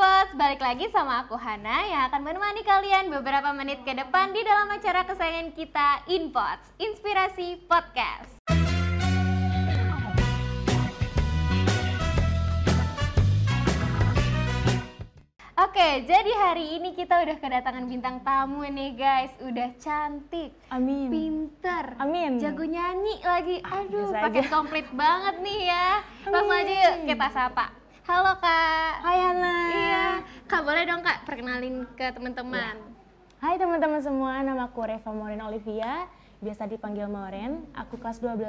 Inpots, balik lagi sama aku Hana yang akan menemani kalian beberapa menit ke depan di dalam acara kesayangan kita Inpots, Inspirasi Podcast. Oke, jadi hari ini kita udah kedatangan bintang tamu nih guys. Udah cantik, amin, pinter, amin, jago nyanyi lagi. Aduh, paket komplit banget nih ya. Langsung aja yuk kita sapa. Halo Kak. Hai Hana. Iya, Kak boleh dong Kak perkenalin ke teman-teman. Ya. Hai teman-teman semua, nama aku Reva Moren Olivia, biasa dipanggil Moren. Aku kelas 12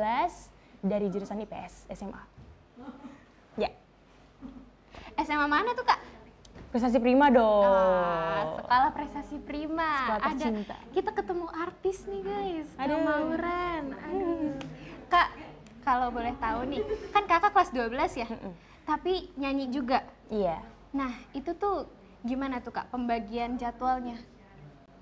dari jurusan IPS SMA. Ya. SMA mana tuh Kak? Prestasi Prima dong. Sekolah Prestasi Prima. Sekolah tercinta. Kita ketemu artis nih guys. Aduh. Mauren. Aduh. Kak, kalau boleh tahu nih, kan kakak kelas 12 ya? Tapi nyanyi juga. Iya. Nah, itu tuh gimana tuh Kak pembagian jadwalnya?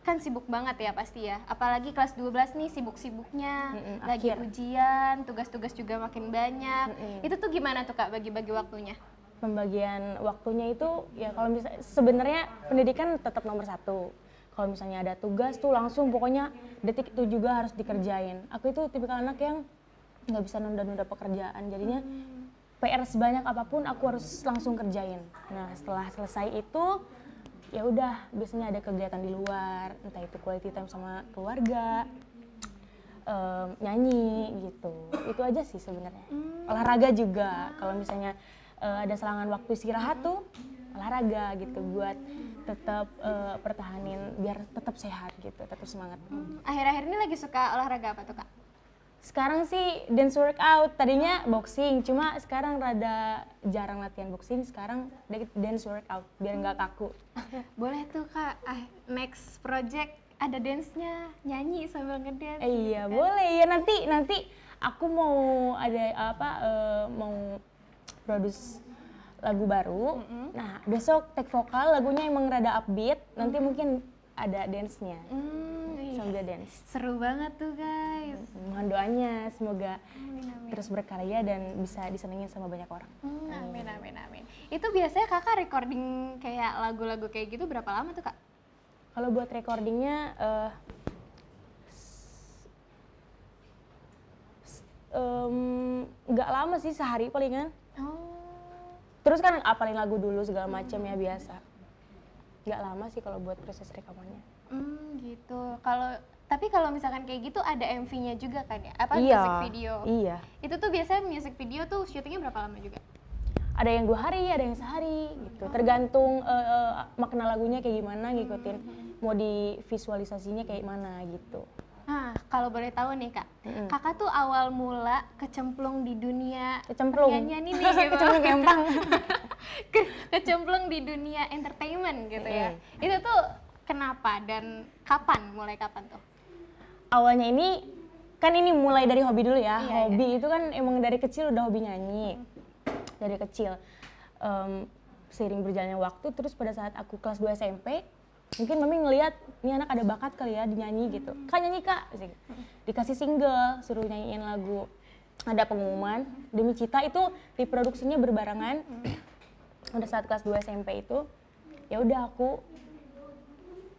Kan sibuk banget ya pasti ya. Apalagi kelas 12 nih sibuk-sibuknya. Lagi ujian, tugas-tugas juga makin banyak. Itu tuh gimana tuh Kak bagi-bagi waktunya? Pembagian waktunya itu ya kalau misalnya sebenarnya pendidikan tetap nomor satu. Kalau misalnya ada tugas tuh langsung pokoknya detik itu juga harus dikerjain. Aku itu tipikal anak yang nggak bisa nunda-nunda pekerjaan, jadinya PR sebanyak apapun aku harus langsung kerjain. Nah setelah selesai itu ya udah biasanya ada kegiatan di luar, entah itu quality time sama keluarga, nyanyi gitu. Itu aja sih sebenarnya. Olahraga juga kalau misalnya ada selangan waktu istirahat tuh olahraga gitu buat tetap pertahanin biar tetap sehat gitu, tetap semangat. Akhir-akhir ini lagi suka olahraga apa tuh Kak? Sekarang sih dance workout, tadinya boxing, cuma sekarang rada jarang latihan boxing, sekarang dance workout biar nggak kaku. Boleh tuh Kak, next project ada dance-nya, nyanyi sambil ngedance. Iya kan? Boleh ya, nanti aku mau ada mau produce lagu baru. Nah besok take vokal, lagunya emang rada upbeat, nanti mungkin ada dance-nya. Sambil dance. Seru banget tuh guys. Mohon doanya semoga terus berkarya dan bisa disenengin sama banyak orang. Amin. Itu biasanya kakak recording kayak lagu-lagu kayak gitu berapa lama tuh Kak? Kalau buat recordingnya nggak lama sih, sehari palingan. Terus kan apalin lagu dulu segala macam ya biasa. Nggak lama sih kalau buat proses rekamannya. Gitu. Tapi kalau misalkan kayak gitu ada MV-nya juga kan ya? Apa iya, music video? Iya. Itu tuh biasanya music video tuh syutingnya berapa lama juga? Ada yang 2 hari, ada yang sehari gitu. Tergantung makna lagunya kayak gimana, ngikutin mau divisualisasinya kayak mana gitu. Nah, kalau boleh tahu nih Kak, kakak tuh awal mula kecemplung di dunia nyanyi nih gitu. Kecemplung gampang. Kecemplung di dunia entertainment gitu ya. Itu tuh kenapa dan mulai kapan tuh? Awalnya ini mulai dari hobi dulu ya. Iya, hobi itu kan emang dari kecil udah hobi nyanyi. Dari kecil. Seiring berjalannya waktu, terus pada saat aku kelas 2 SMP, mungkin mami ngelihat ini anak ada bakat kali ya dinyanyi gitu. Kak nyanyi Kak, dikasih single, suruh nyanyiin lagu. Ada pengumuman Demi Cita, itu diproduksinya berbarengan. Pada saat kelas 2 SMP itu, ya udah aku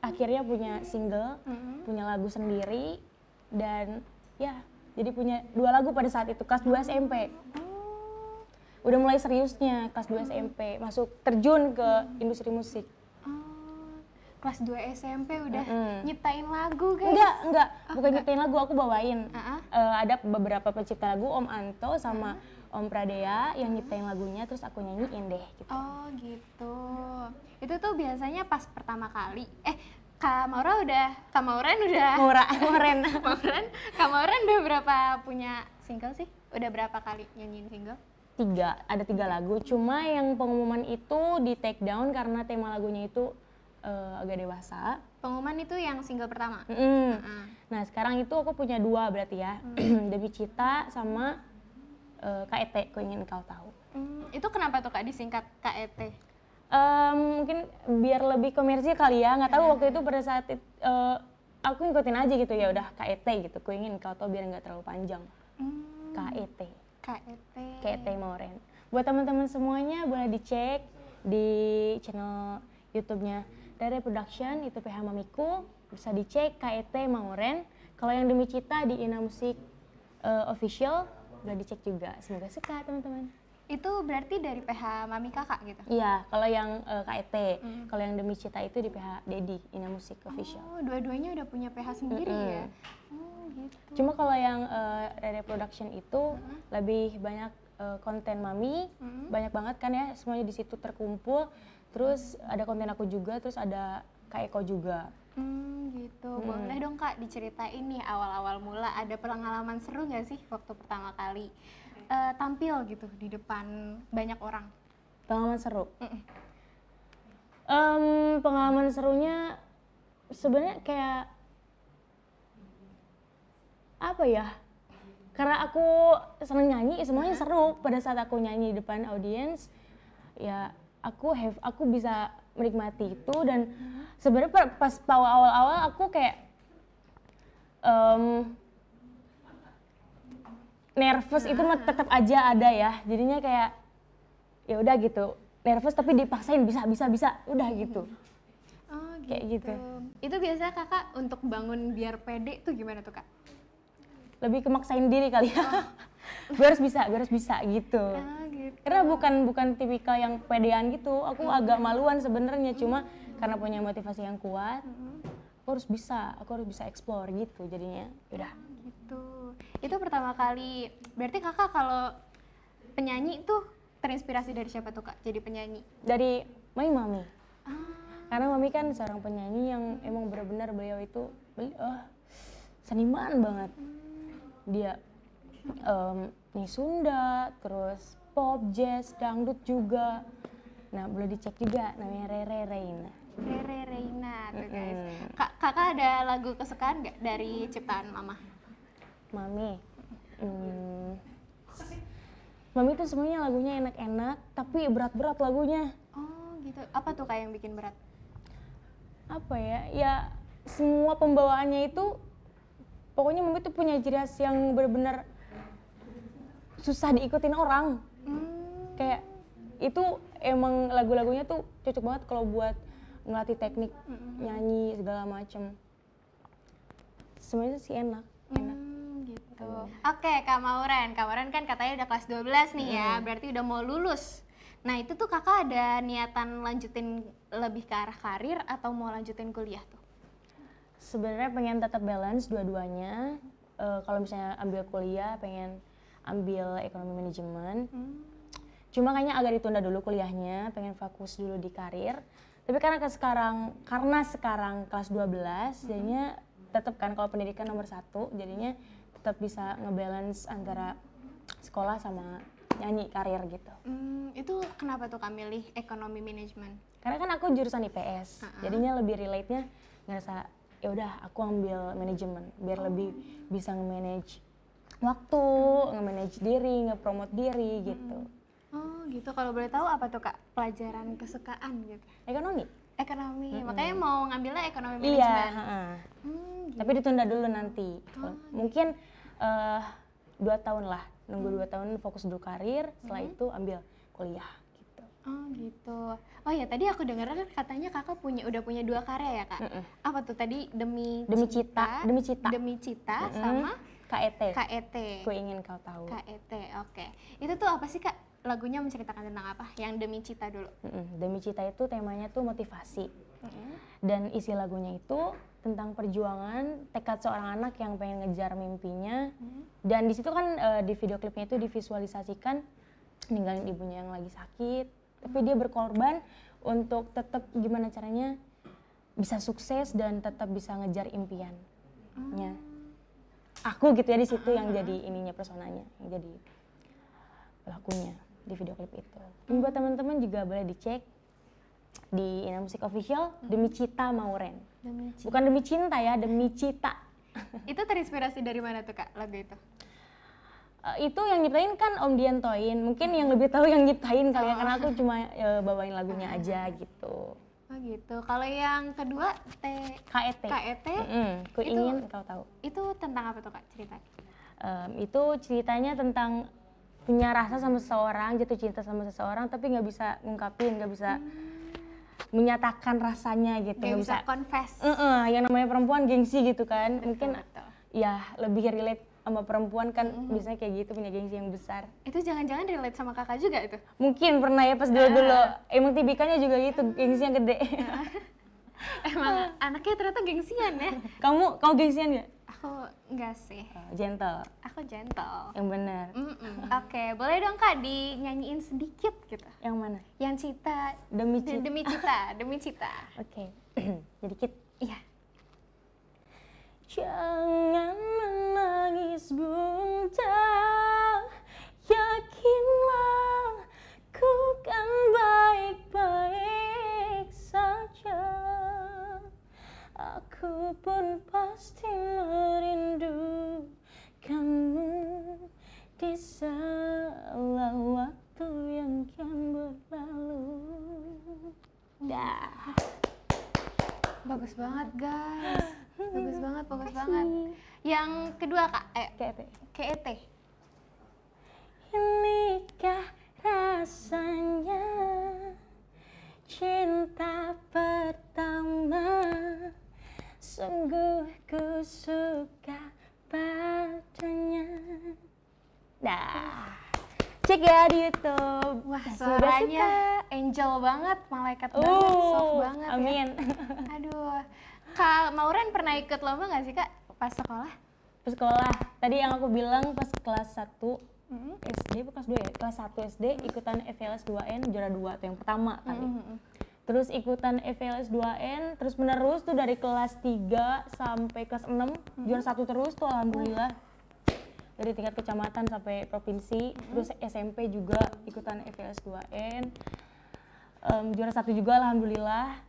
akhirnya punya single, punya lagu sendiri, dan ya jadi punya 2 lagu pada saat itu kelas 2 SMP. Udah mulai seriusnya kelas 2 SMP, masuk terjun ke industri musik. Kelas 2 SMP udah nyiptain lagu guys? Enggak, bukan nyiptain lagu, aku bawain. Ada beberapa pencipta lagu, Om Anto sama Om Pradea yang nyiptain lagunya, terus aku nyanyiin deh gitu. Oh gitu. Itu tuh biasanya pas pertama kali, Kak Mauren udah berapa punya single sih? Udah berapa kali nyanyiin single? 3, ada 3 lagu, cuma yang pengumuman itu di take down karena tema lagunya itu agak dewasa. Pengumuman itu yang single pertama? Nah sekarang itu aku punya 2 berarti ya. Demi Cita sama KET, Ku Ingin Kau Tahu. Itu kenapa tuh Kak disingkat KET? Mungkin biar lebih komersil kali ya, nggak tahu waktu itu pada saat aku ngikutin aja gitu, ya udah KET gitu, Ku Ingin Kau Tahu biar nggak terlalu panjang. KET Moren. Buat teman-teman semuanya boleh dicek di channel YouTube-nya Rere Production, itu PH Mamiku, bisa dicek KET Mauren. Kalau yang Demi Cita di Ina Musik Official, udah dicek juga. Semoga suka teman-teman. Itu berarti dari PH Mami kakak gitu? Iya, kalau yang KET, kalau yang Demi Cita itu di PH Dedi, Ina Musik Official. Oh, dua-duanya udah punya PH sendiri ya? Oh gitu. Cuma kalau yang Rere Production itu lebih banyak konten Mami, banyak banget kan ya, semuanya di situ terkumpul. Terus ada konten aku juga, terus ada Kak Eko juga. Gitu. Boleh dong Kak diceritain nih awal-awal mula ada pengalaman seru nggak sih waktu pertama kali tampil gitu di depan banyak orang? Pengalaman seru? Pengalaman serunya sebenarnya kayak apa ya? Karena aku seneng nyanyi, semuanya seru. Pada saat aku nyanyi di depan audiens, ya aku bisa menikmati itu. Dan sebenarnya pas awal-awal aku kayak nervous itu mah tetap aja ada ya. Jadinya kayak ya udah gitu, nervous tapi dipaksain bisa, udah gitu. Oh gitu. Kayak gitu. Itu biasanya kakak untuk bangun biar pede tuh gimana tuh Kak? Lebih ke maksain diri kali ya. Gue harus bisa gitu. Gitu. Karena bukan tipikal yang pedean gitu. Aku agak maluan sebenarnya, cuma karena punya motivasi yang kuat, aku harus bisa explore gitu jadinya. Udah. Gitu. Itu pertama kali. Berarti kakak kalau penyanyi tuh terinspirasi dari siapa tuh Kak? Jadi penyanyi? Dari Mami. Karena Mami kan seorang penyanyi yang emang benar-benar beliau itu seniman banget. Dia nih Sunda, terus pop, jazz, dangdut juga. Nah, boleh dicek juga namanya Rere Reina. Rere Reina tuh guys. Kakak ada lagu kesukaan nggak dari ciptaan Mama? Mami. Mami tuh semuanya lagunya enak-enak, tapi berat-berat lagunya. Oh gitu. Apa tuh Kak yang bikin berat? Apa ya? Ya semua pembawaannya itu, pokoknya Mami tuh punya ciri khas yang benar-benar susah diikutin orang. Kayak itu emang lagu-lagunya tuh cocok banget kalau buat ngelatih teknik nyanyi segala macem. Semuanya sih enak. Gitu. Oke, Kak Mauren kan katanya udah kelas 12 nih ya, berarti udah mau lulus. Nah itu tuh kakak ada niatan lanjutin lebih ke arah karir atau mau lanjutin kuliah tuh? Sebenarnya pengen tetap balance dua-duanya. Kalau misalnya ambil kuliah, pengen ambil ekonomi manajemen. Cuma kayaknya agak ditunda dulu kuliahnya, pengen fokus dulu di karir. Tapi karena sekarang kelas 12, jadinya tetap kan kalau pendidikan nomor 1, jadinya tetap bisa ngebalance antara sekolah sama nyanyi karir gitu. Itu kenapa tuh Kak milih ekonomi manajemen? Karena kan aku jurusan IPS, jadinya lebih relate-nya ngerasa ya udah aku ambil manajemen biar lebih bisa nge-manage waktu, nge-manage diri, nge-promote diri gitu. Oh gitu, kalau boleh tahu apa tuh Kak pelajaran kesukaan gitu? Ekonomi, makanya mau ngambilnya ekonomi manajemen? Iya, gitu. Tapi ditunda dulu nanti. Mungkin 2 tahun lah, nunggu 2 tahun fokus dulu karir, setelah itu ambil kuliah gitu. Oh gitu. Oh ya tadi aku dengar kan katanya kakak udah punya 2 karya ya Kak? Apa tuh tadi? Demi Cita sama KET. Ku ingin kau tahu. KET, oke. Itu tuh apa sih Kak? Lagunya menceritakan tentang apa? Yang Demi Cita dulu. Demi Cita itu temanya tuh motivasi. Dan isi lagunya itu tentang perjuangan tekad seorang anak yang pengen ngejar mimpinya. Dan di situ kan di video klipnya itu divisualisasikan ninggalin ibunya yang lagi sakit, tapi dia berkorban untuk tetap gimana caranya bisa sukses dan tetap bisa ngejar impiannya. Aku gitu ya di situ yang jadi ininya, personanya, yang jadi pelakunya di video klip itu. Dan buat teman-teman juga boleh dicek di Ina Musik Official, Demi Cita Mauren. Bukan demi cinta ya, Demi Cita. Itu terinspirasi dari mana tuh Kak lagu itu? Itu yang nyiptain kan Om Dian Toin. Mungkin yang lebih tahu yang nyiptain kali ya, karena aku cuma bawain lagunya aja gitu. Oh gitu. Kalau yang kedua KET. Ku ingin kau tahu. Itu tentang apa tuh Kak ceritanya? Itu ceritanya tentang punya rasa sama seseorang, jatuh cinta sama seseorang, tapi nggak bisa ngungkapin, nggak bisa menyatakan rasanya gitu, nggak bisa confess. Yang namanya perempuan gengsi gitu kan, mungkin betul. ya lebih relate sama perempuan kan biasanya kayak gitu, punya gengsi yang besar. Itu jangan-jangan relate sama kakak juga itu? Mungkin pernah ya pas dulu-dulu, emang tipikalnya juga gitu, gengsinya gede. Emang anaknya ternyata gengsian ya? Kamu gengsian nggak? Aku enggak sih. Gentle. Aku gentle. Yang benar. Oke, boleh dong Kak dinyanyiin sedikit gitu. Yang mana? Yang Cita. Demi Cita. Demi Cita, Demi Cita. Oke. Sedikit. Iya. Jangan menangis Bunda, yakinlah ku kan baik-baik saja. Aku pun pasti merindukanmu di segala waktu yang kian berlalu. Dah. Bagus banget guys. Bagus banget, bagus banget. Yang kedua Kak, KET. Inikah rasanya cinta pertama, sungguh ku suka padanya. Dah, cek ya di YouTube. Wah, Sudah suaranya angel banget, malaikat banget, soft banget amin. ya. Aduh, Kak Mauren pernah ikut lomba nggak sih Kak pas sekolah? Pas sekolah, tadi yang aku bilang pas kelas 1 SD, kelas 2 ya? Kelas 1 SD ikutan EVLS 2N, juara 2 tuh yang pertama kali. Terus ikutan EVLS 2N, terus menerus tuh dari kelas 3 sampai kelas 6, juara 1 terus tuh alhamdulillah. Dari tingkat kecamatan sampai provinsi, terus SMP juga ikutan EVLS 2N. Juara 1 juga alhamdulillah.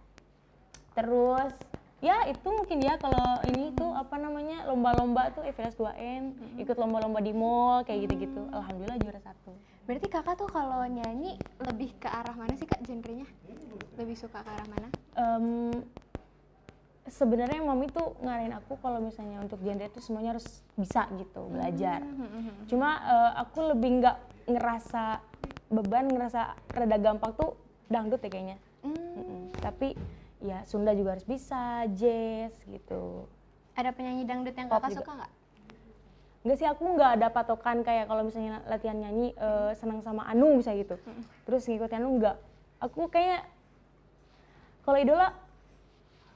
Terus ya itu mungkin ya kalau ini tuh apa namanya lomba-lomba tuh EVLS 2N, ikut lomba-lomba di mall kayak gitu-gitu. Alhamdulillah juara 1. Berarti kakak tuh kalau nyanyi lebih ke arah mana sih Kak genrenya? Lebih suka ke arah mana? Sebenarnya mami tuh ngarahin aku kalau misalnya untuk genre itu semuanya harus bisa gitu, belajar. Cuma aku lebih nggak ngerasa beban, ngerasa rada gampang tuh dangdut ya kayaknya. Tapi ya Sunda juga harus bisa, jazz gitu. Ada penyanyi dangdut yang Pop kakak juga. suka nggak? Enggak sih, aku nggak ada patokan kayak kalau misalnya latihan nyanyi senang sama Anu misalnya gitu. Terus ngikutin Anu enggak. Aku kayak kalau idola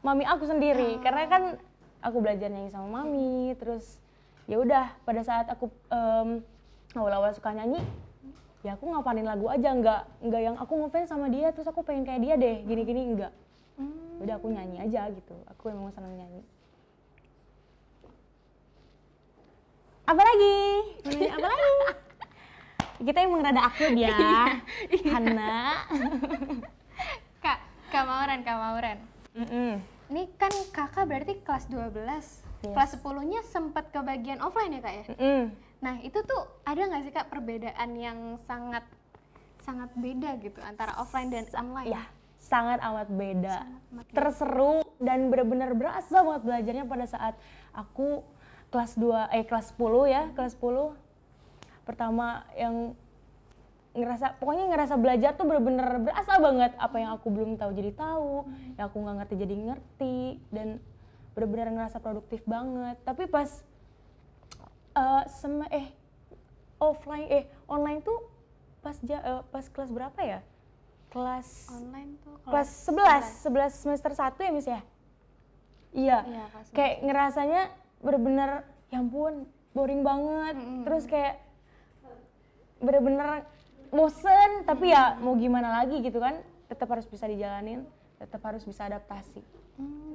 mami aku sendiri karena kan aku belajar nyanyi sama mami. Terus ya udah pada saat aku awal-awal suka nyanyi ya aku ngapalin lagu aja, nggak yang aku ngefans sama dia terus aku pengen kayak dia deh gini-gini, enggak. Udah aku nyanyi aja gitu, aku emang senang nyanyi. Apa lagi? Apa lagi? Kita emang rada akrab ya, Hana. Kak Mauren. Ini kan kakak berarti kelas 12, kelas 10-nya sempat ke bagian offline ya Kak ya? Nah itu tuh ada nggak sih Kak perbedaan yang sangat beda gitu antara offline dan online? Ya, sangat amat beda. Terseru dan benar-benar berasa banget belajarnya pada saat aku kelas 10 ya, kelas 10 pertama yang pokoknya ngerasa belajar tuh benar-benar berasa banget, apa yang aku belum tahu jadi tahu, yang aku nggak ngerti jadi ngerti, dan benar-benar ngerasa produktif banget. Tapi pas online tuh pas kelas berapa ya? Online tuh kelas 11 semester 1 ya Miss ya? Iya, kayak ngerasanya bener-bener ya ampun boring banget, terus kayak bener-bener bosen, tapi ya mau gimana lagi gitu kan, tetap harus bisa dijalanin, tetap harus bisa adaptasi.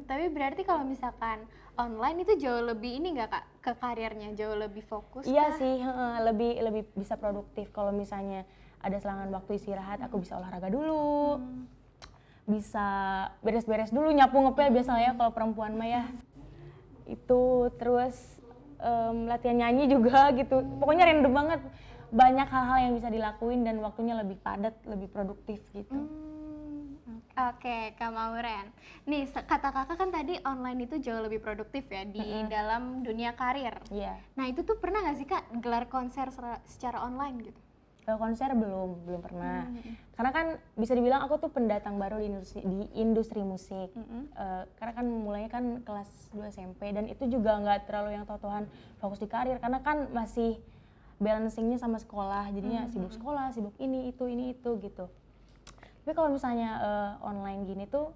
Tapi berarti kalau misalkan online itu jauh lebih ini nggak Kak, ke karirnya jauh lebih fokus? Iya sih, lebih bisa produktif. Kalau misalnya ada selangan waktu istirahat, aku bisa olahraga dulu, bisa beres-beres dulu, nyapu ngepel biasanya ya kalau perempuan mah ya. Itu terus latihan nyanyi juga gitu. Pokoknya random banget, banyak hal-hal yang bisa dilakuin dan waktunya lebih padat, lebih produktif gitu. Oke, Kak Mauren. Nih, kata kakak kan tadi online itu jauh lebih produktif ya di dalam dunia karir. Iya. Nah, itu tuh pernah nggak sih Kak gelar konser secara online gitu? Kalau konser belum pernah. Karena kan bisa dibilang aku tuh pendatang baru di industri musik. Karena kan mulainya kan kelas 2 SMP dan itu juga nggak terlalu yang tahu-tahuan fokus di karir karena kan masih balancingnya sama sekolah. Jadinya sibuk sekolah, sibuk ini itu gitu. Tapi kalau misalnya online gini tuh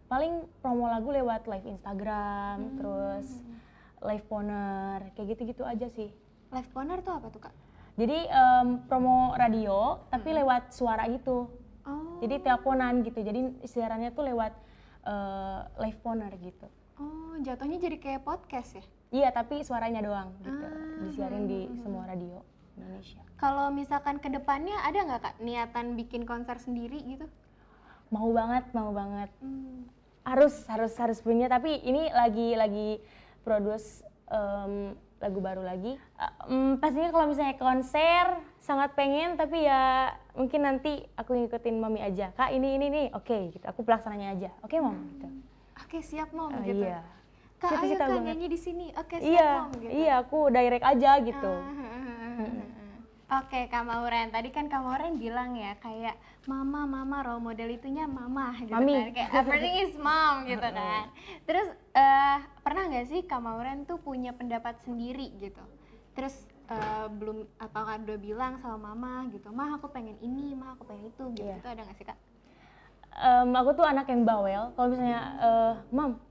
paling promo lagu lewat live Instagram, terus live Poner, kayak gitu-gitu aja sih. Live Poner tuh apa tuh Kak? Jadi promo radio tapi lewat suara gitu. Jadi teleponan gitu. Jadi siarannya tuh lewat live Poner gitu. Oh, jatuhnya jadi kayak podcast ya? Iya, tapi suaranya doang gitu. Disiarin di semua radio Indonesia. Kalau misalkan ke depannya ada nggak Kak niatan bikin konser sendiri gitu? Mau banget. Harus punya, tapi ini lagi produce lagu baru lagi. Pastinya kalau misalnya konser sangat pengen, tapi ya mungkin nanti aku ngikutin mami aja. Kak ini nih, oke gitu. Aku pelaksananya aja. Oke Mom gitu. Oke siap Mom gitu. Iya. Kak ayo Kak nyanyi di sini. Oke siap Mom gitu. Iya, aku direct aja gitu. Oke Kak Mauren, tadi kan Kak Mauren bilang ya kayak mama role model itunya mama gitu Mami. kan, kayak everything is mom gitu kan. Terus pernah nggak sih Kak Mauren tuh punya pendapat sendiri gitu? Terus belum apakah udah bilang sama mama gitu, mah aku pengen ini, mah aku pengen itu gitu, itu ada nggak sih Kak? Aku tuh anak yang bawel. Kalau misalnya, Mam,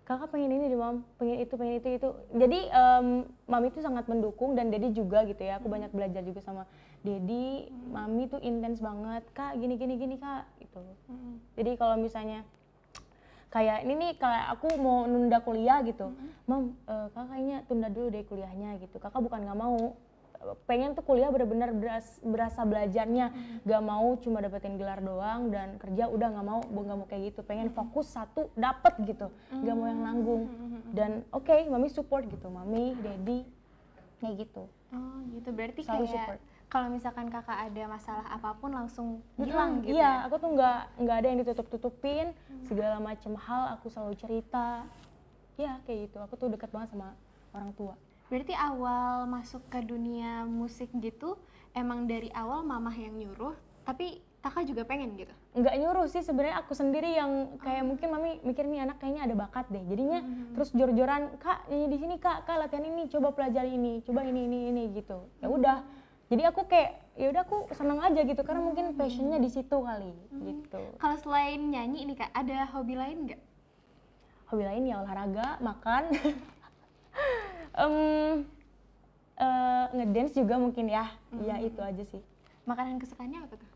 kakak pengen ini deh Mam, pengen itu. Jadi Mami tuh sangat mendukung dan Dedi juga gitu ya. Aku banyak belajar juga sama Dedi. Mami tuh intens banget, Kak gini Kak gitu. Jadi kalau misalnya kayak ini nih, kayak aku mau nunda kuliah gitu, Mam, kakak kayaknya tunda dulu deh kuliahnya gitu. Kakak bukan nggak mau, pengen tuh kuliah benar-benar berasa belajarnya, gak mau cuma dapetin gelar doang dan kerja udah nggak mau kayak gitu, pengen fokus satu dapet gitu, gak mau yang nanggung. Dan oke, Mami support gitu, Mami, Dedi kayak gitu. Oh gitu, berarti selalu kayak support. kalau misalkan kakak ada masalah apapun langsung bilang gitu iya, ya? aku tuh nggak ada yang ditutup-tutupin, segala macam hal aku selalu cerita, ya kayak gitu. Aku tuh dekat banget sama orang tua. Berarti awal masuk ke dunia musik gitu emang dari awal mamah yang nyuruh, tapi kakak juga pengen gitu? Nggak nyuruh sih, sebenarnya aku sendiri yang kayak mungkin Mami mikir nih anak kayaknya ada bakat deh, jadinya terus jor-joran, Kak nyanyi di sini, Kak latihan ini, coba pelajari ini, coba ini gitu. Ya udah, jadi aku kayak ya udah aku seneng aja gitu karena mungkin passionnya di situ kali gitu. Kalau selain nyanyi ini Kak, ada hobi lain nggak? Hobi lain ya olahraga, makan. Ngedance juga mungkin ya, ya itu aja sih. Makanan kesukaannya apa tuh?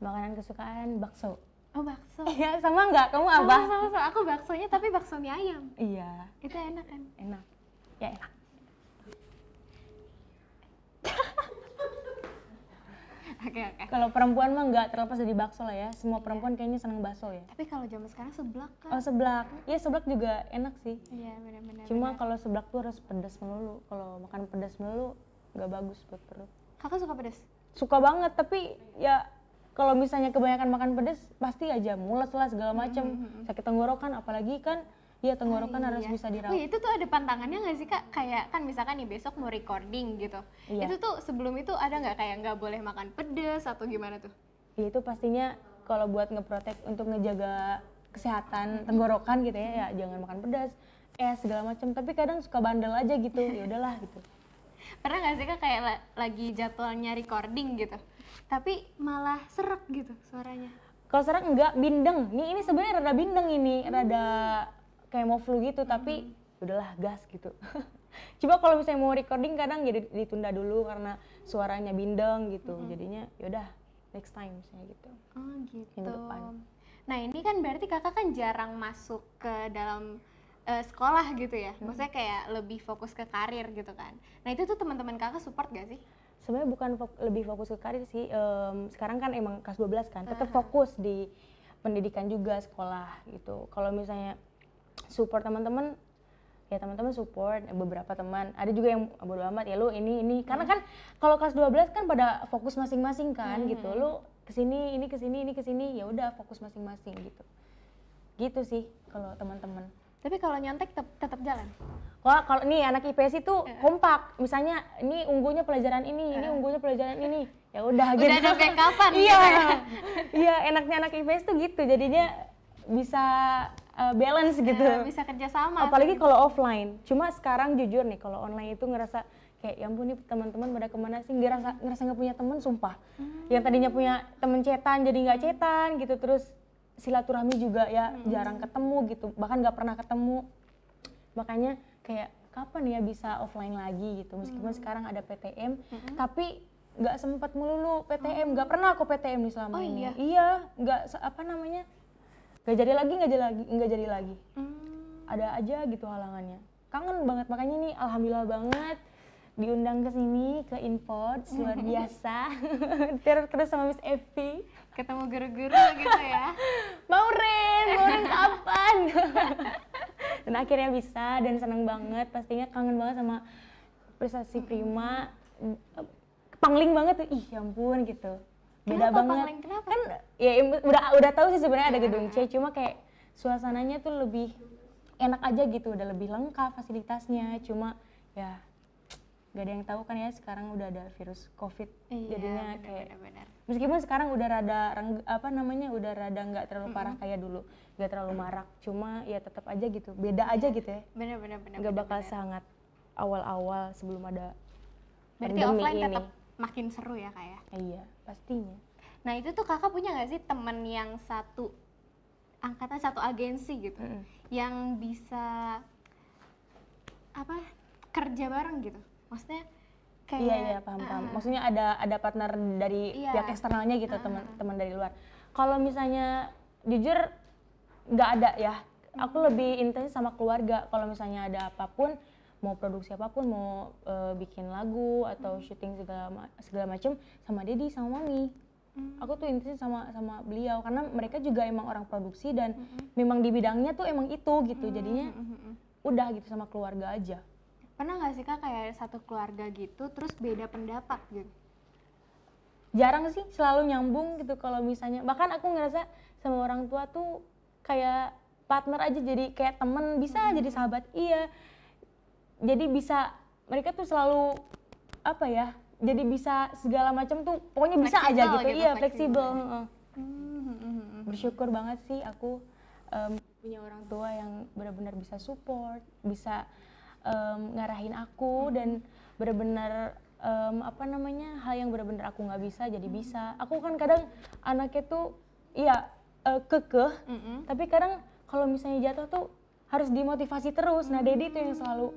Makanan kesukaan bakso. Oh bakso. Iya, sama nggak? Kamu apa? Sama. Aku baksonya tapi bakso mie ayam. Iya. Itu enak kan? Enak. Ya enak. Oke. Kalau perempuan mah nggak terlepas dari bakso lah ya. Semua perempuan kayaknya seneng bakso ya. Tapi kalau zaman sekarang seblak kan? Oh seblak. Iya seblak juga enak sih. Iya benar-benar. Cuma kalau seblak tuh harus pedas melulu. Kalau makan pedas melulu nggak bagus buat perut. Kakak suka pedas? Suka banget, tapi ya kalau misalnya kebanyakan makan pedas pasti aja mules lah segala macam. Sakit tenggorokan apalagi kan. Ya tenggorokan harus bisa dirawat. Oh itu tuh ada pantangannya nggak sih Kak? Kayak kan misalkan nih besok mau recording gitu. Iya. Itu tuh sebelum itu ada nggak kayak nggak boleh makan pedas atau gimana tuh? Ya itu pastinya kalau buat ngeprotek untuk ngejaga kesehatan tenggorokan gitu ya jangan makan pedas, segala macam. Tapi kadang suka bandel aja gitu, ya udahlah gitu. Pernah nggak sih Kak kayak lagi jadwalnya recording gitu, tapi malah serak gitu suaranya? Kalau serak enggak, bindeng. Ini sebenarnya rada bindeng ini, rada kayak mau flu gitu, tapi udahlah gas gitu. Coba kalau misalnya mau recording kadang jadi ditunda dulu karena suaranya bindeng gitu. Jadinya yaudah next time misalnya gitu. Oh gitu. Minggu depan. Nah ini kan berarti kakak kan jarang masuk ke dalam sekolah gitu ya. Maksudnya kayak lebih fokus ke karir gitu kan. Nah itu tuh teman-teman kakak support gak sih? Sebenarnya bukan lebih fokus ke karir sih. Sekarang kan emang kelas 12 kan, tetap fokus di pendidikan juga sekolah gitu. Kalau misalnya support teman-teman, ya teman-teman support, beberapa teman. Ada juga yang bodo amat ya lu ini. Karena kan kalau kelas 12 kan pada fokus masing-masing kan gitu. Lu kesini, ini kesini, ya udah fokus masing-masing gitu. Gitu sih kalau teman-teman. Tapi kalau nyontek tetap jalan. Wah, kalau nih anak IPS itu kompak. Misalnya ini unggulnya pelajaran ini unggulnya pelajaran ini. Ya udah gitu. Udah ada backupan Iya. gitu ya. Iya, enaknya anak IPS tuh gitu. Jadinya bisa balance gitu. Bisa kerja sama. Apalagi kalau offline. Cuma sekarang jujur nih kalau online itu ngerasa kayak ya ampun nih teman-teman pada kemana sih, ngerasa nggak punya teman sumpah. Yang tadinya punya temen cetan jadi nggak cetan gitu, terus silaturahmi juga ya jarang ketemu gitu, bahkan nggak pernah ketemu. Makanya kayak kapan ya bisa offline lagi gitu, meskipun sekarang ada PTM, tapi nggak sempat melulu PTM, nggak pernah aku PTM nih selama ini. Iya, nggak apa namanya, nggak jadi lagi. Ada aja gitu halangannya. Kangen banget, makanya nih alhamdulillah banget diundang ke sini ke Inpods, luar biasa. Terus sama Miss Evi ketemu guru-guru gitu ya. Mauren kapan? Dan akhirnya bisa, dan senang banget, pastinya kangen banget sama prestasi Prima. Pangling banget tuh, ih ya ampun gitu. Beda banget. Pangling? Kenapa? Kan ya udah tahu sih sebenarnya ada gedung C, cuma kayak suasananya tuh lebih enak aja gitu, udah lebih lengkap fasilitasnya. Cuma ya gak ada yang tahu kan ya sekarang udah ada virus COVID, jadinya kayak meskipun sekarang udah rada udah rada nggak terlalu parah kayak dulu, nggak terlalu marak, cuma ya tetap aja gitu, beda aja gitu ya. Bener. Nggak bakal sangat awal-awal sebelum ada berarti pandemi offline ini. tetap makin seru ya kak ya? Iya pastinya. Nah itu tuh kakak punya nggak sih temen yang satu angkatan, satu agensi gitu, yang bisa kerja bareng gitu? Maksudnya kayak iya paham. Maksudnya ada partner dari pihak eksternalnya gitu, teman dari luar. Kalau misalnya jujur nggak ada ya. Aku lebih intens sama keluarga. Kalau misalnya ada apapun, mau produksi apapun, mau bikin lagu atau syuting segala macam, sama Dedi sama Mami. Aku tuh intens sama beliau karena mereka juga emang orang produksi dan memang di bidangnya tuh emang itu gitu. Jadinya udah gitu sama keluarga aja. Pernah nggak sih kak kayak satu keluarga gitu terus beda pendapat gitu? Jarang sih, selalu nyambung gitu kalau misalnya. Bahkan aku ngerasa sama orang tua tuh kayak partner aja, jadi kayak temen, bisa jadi sahabat. Iya, jadi bisa, mereka tuh selalu jadi bisa segala macam tuh pokoknya bisa aja gitu. Iya, fleksibel. Bersyukur banget sih aku punya orang tua yang benar-benar bisa support, bisa ngarahin aku, dan benar-benar hal yang benar-benar aku nggak bisa jadi bisa. Aku kan kadang anaknya tuh kekeh, tapi kadang kalau misalnya jatuh tuh harus dimotivasi terus. Nah Dedi tuh yang selalu,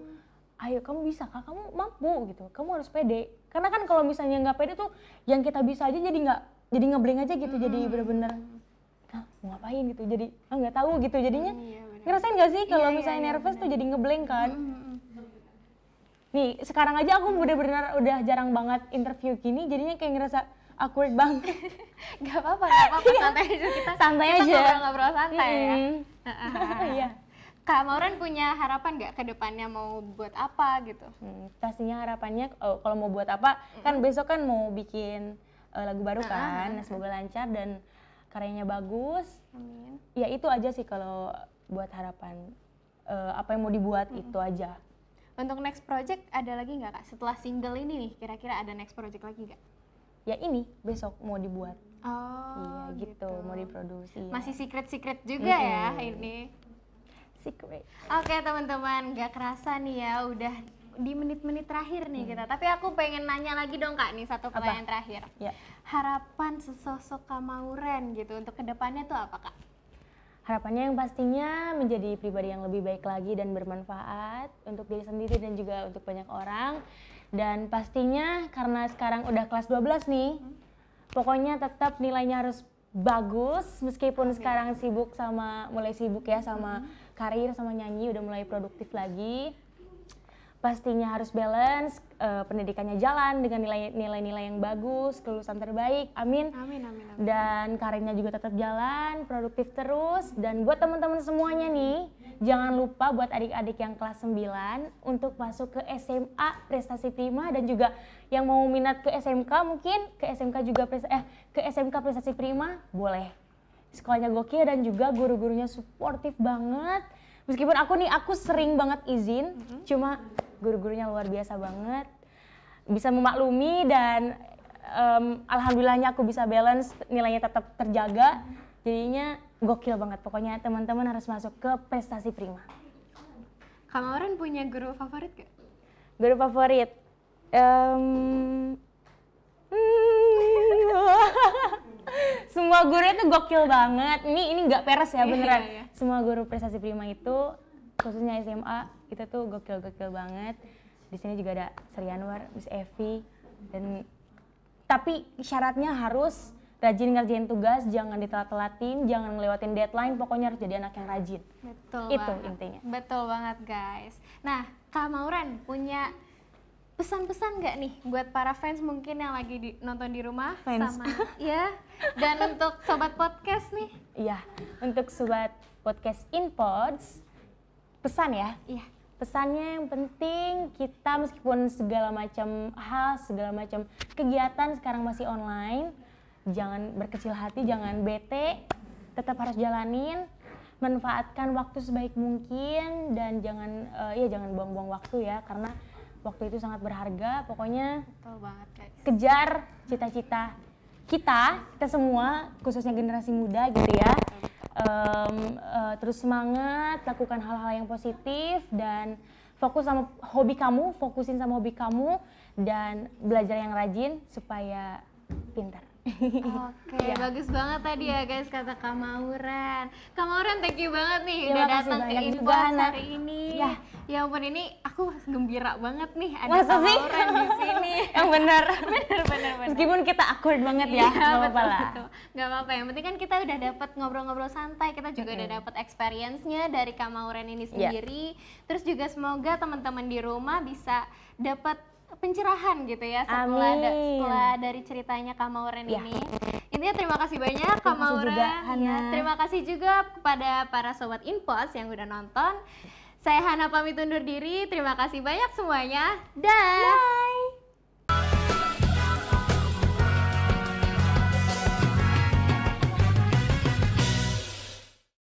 ayo kamu bisa kak, kamu mampu gitu, kamu harus pede. Karena kan kalau misalnya nggak pede tuh yang kita bisa aja jadi ngeblank aja gitu, jadi benar-benar mau ngapain gitu, jadi nggak tahu gitu. Jadinya ngerasain nggak sih kalau misalnya nervous tuh jadi ngeblank kan. Nih sekarang aja aku bener-bener udah jarang banget interview gini, jadinya kayak ngerasa awkward banget. Gak apa-apa, santai aja, kita aja. Ngobrol santai ya. Iya. Kak Mauren punya harapan nggak ke depannya mau buat apa gitu? Pastinya harapannya kalau mau buat apa, kan besok kan mau bikin lagu baru kan, semoga lancar dan karyanya bagus. Amin. Ya itu aja sih kalau buat harapan, apa yang mau dibuat itu aja. Untuk next project ada lagi nggak kak? Setelah single ini nih, kira-kira ada next project lagi nggak? Ya ini besok mau dibuat. Oh iya gitu, mau diproduksi. Masih secret juga ya ini. Secret. Oke teman-teman, gak kerasa nih ya udah di menit-menit terakhir nih kita. Tapi aku pengen nanya lagi dong kak nih, satu pertanyaan terakhir. Ya. Harapan sesosok Kak Mauren gitu untuk kedepannya tuh apa kak? Harapannya yang pastinya menjadi pribadi yang lebih baik lagi dan bermanfaat untuk diri sendiri dan juga untuk banyak orang. Dan pastinya karena sekarang udah kelas 12 nih, pokoknya tetap nilainya harus bagus meskipun sekarang mulai sibuk ya sama karir, sama nyanyi, udah mulai produktif lagi. Pastinya harus balance, pendidikannya jalan dengan nilai-nilai yang bagus, kelulusan terbaik, amin. Dan karirnya juga tetap jalan, produktif terus. Dan buat teman-teman semuanya nih, jangan lupa buat adik-adik yang kelas 9 untuk masuk ke SMA Prestasi Prima, dan juga yang mau minat ke SMK mungkin ke SMK juga ke SMK Prestasi Prima boleh. Sekolahnya gokil dan juga guru-gurunya suportif banget. Meskipun aku sering banget izin, cuma guru-gurunya luar biasa banget, bisa memaklumi dan alhamdulillahnya aku bisa balance, nilainya tetap terjaga, jadinya gokil banget. Pokoknya teman-teman harus masuk ke Prestasi Prima. Kak Mauren punya guru favorit gak? Guru favorit? Semua guru itu gokil banget. Ini nggak peres ya beneran. Iya. Semua guru Prestasi Prima itu, khususnya SMA, itu tuh gokil banget. Di sini juga ada Sri Anwar, Miss Evi, dan tapi syaratnya harus rajin ngerjain tugas, jangan ditelat-telatin, jangan ngelewatin deadline, pokoknya harus jadi anak yang rajin. Betul Itu banget. intinya. Betul banget guys. Nah, Kak Mauren punya pesan-pesan nggak nih buat para fans mungkin yang lagi nonton di rumah Fans. sama ya, dan untuk sobat podcast nih? Iya, untuk sobat podcast InPods, pesan ya. Iya. Pesannya yang penting kita meskipun segala macam hal, segala macam kegiatan sekarang masih online, jangan berkecil hati, jangan bete, tetap harus jalanin, manfaatkan waktu sebaik mungkin dan jangan jangan buang-buang waktu ya, karena waktu itu sangat berharga. Pokoknya Betul banget guys. kejar cita-cita kita semua, khususnya generasi muda gitu ya. Terus semangat, lakukan hal-hal yang positif dan fokusin sama hobi kamu dan belajar yang rajin supaya pintar. Oke, Ya. bagus banget tadi ya guys kata Kak Mauren. Kak Mauren, thank you banget nih Ya, udah makasih datang ke banyak juga, Inbox Hana. hari ini. Ya. Ya ampun, ini aku gembira banget nih ada Masa Kak sih? Mauren di sini. Yang benar. bener. Meskipun kita awkward banget ya, nggak apa-apa lah. Betul. Gak apa-apa, yang penting kan kita udah dapat ngobrol-ngobrol santai, kita juga udah dapat experience-nya dari Kak Mauren ini sendiri. Terus juga semoga teman-teman di rumah bisa dapat pencerahan gitu ya setelah Amin. setelah dari ceritanya Kak Mauren Ya. ini. Intinya terima kasih banyak Kak kasih Mauren. juga, Hana. Ya, terima kasih juga kepada para sobat InPods yang udah nonton. Saya Hana pamit undur diri. Terima kasih banyak semuanya. Dah.